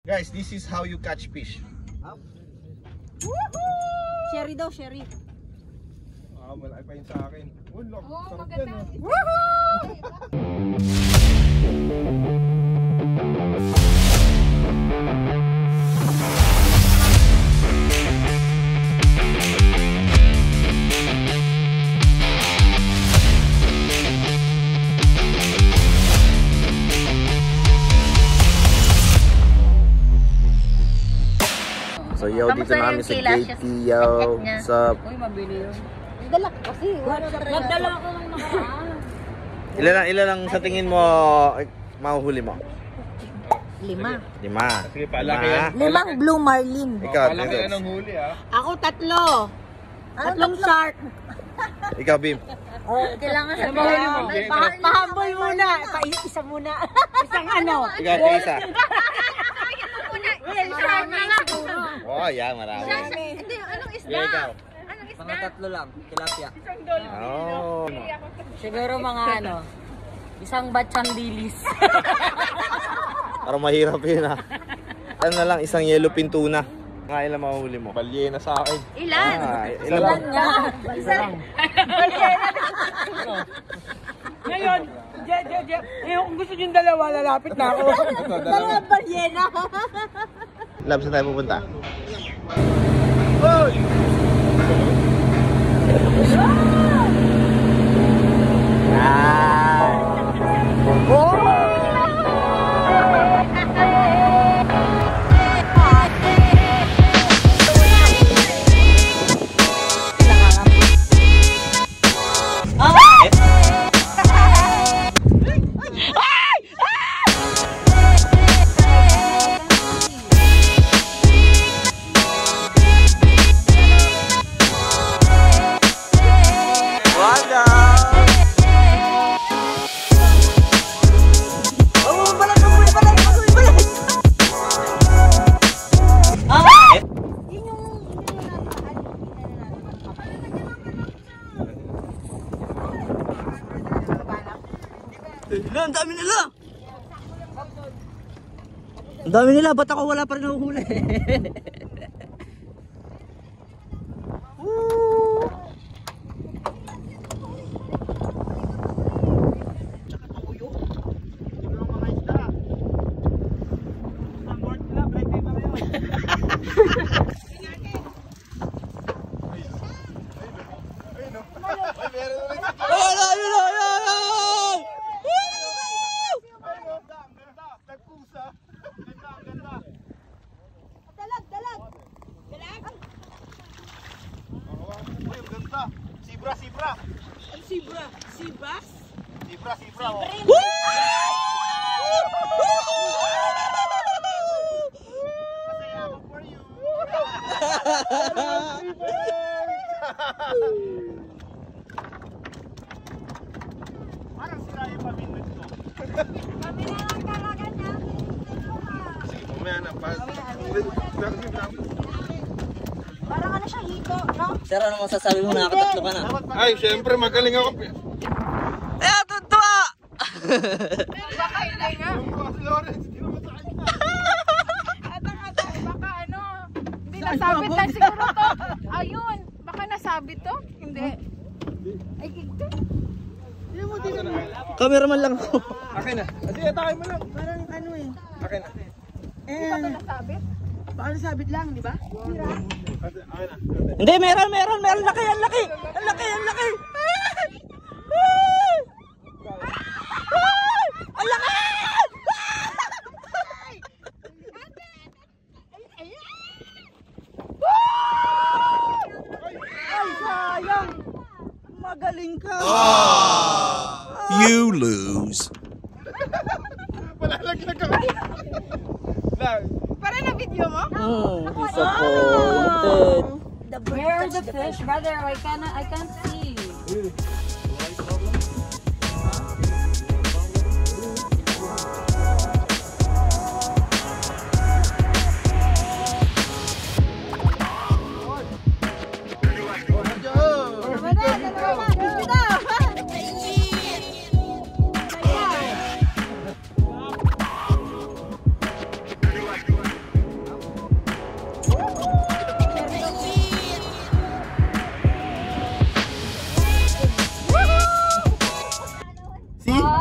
Guys, this is how you catch fish. Sherry daw, sherry. Malaki pa yun sa akin. Look, sarap yan. So yo, dito namin sa JT, yo. What's up? Uy, mabili yun. Dala ko kasi. Nagdala ako ng nakaraan. Ilan lang sa tingin mo mahuhuli mo? 5. 5. Sige, palaki yan. 5 blue marlin. Ikaw, Palaki yan ang huli ah. Ako 3. 3 shark. Ikaw, Bim. Kailangan sa mahuli mo? Pahambol muna. Isa muna. Isang ano. Ikaw, isa. Shark na nga. Oh, yeah, marami. Hindi, anong isda? Yeah, ikaw. Mga 3 lang, tilapia. Oh. Siguro mga ano, isang batchang dilis. Parang mahirap yun ha. Ano na lang, isang yellowfin tuna. Nga ilan mahuhuli mo? Balye na sa akin. Ilan? Ilan nga. Isa lang. Ngayon, kung gusto nyo dalawa, lalapit na ako. Mga balyena. Lab, saan tayo pupunta? Hoy! Ang dami nila! Ang dami nila, ba't ako wala pa rin nahuhuli? Sibra. Parang sila yung pamilya ko. Kami na lang talaga niya. Sige, mamaya na pa. Parang ano siya, hito, no? Sir, ano masasabi mo, nakatatlo ka na? Ay, syempre magaling ako. Eh, tuntua! Baka hindi nga. Baka ano, hindi nasabit lang siguro to. Ayun, baka nasabit to? Hindi. Ay, ito. Cameraman lang ako. Akin na. Sige, takay mo lang. Parang ano eh. Akin na. Hindi ba ito nasabit? Baka sabit lang, di ba? Akin na. Hindi, meron. Laki, ang laki. Ang laki. Ang laki! Ay, sayang! Magaling ka! You lose. Palalaglag ako. Parang na-video mo? Disappointed. Where are the fish, brother? I can't see.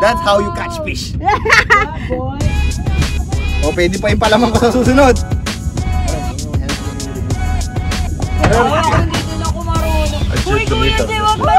That's how you catch fish. boy. O, pwede pa yung palaman ko sa susunod. Hindi na ako marunong. Uy, kuya, di wag ba?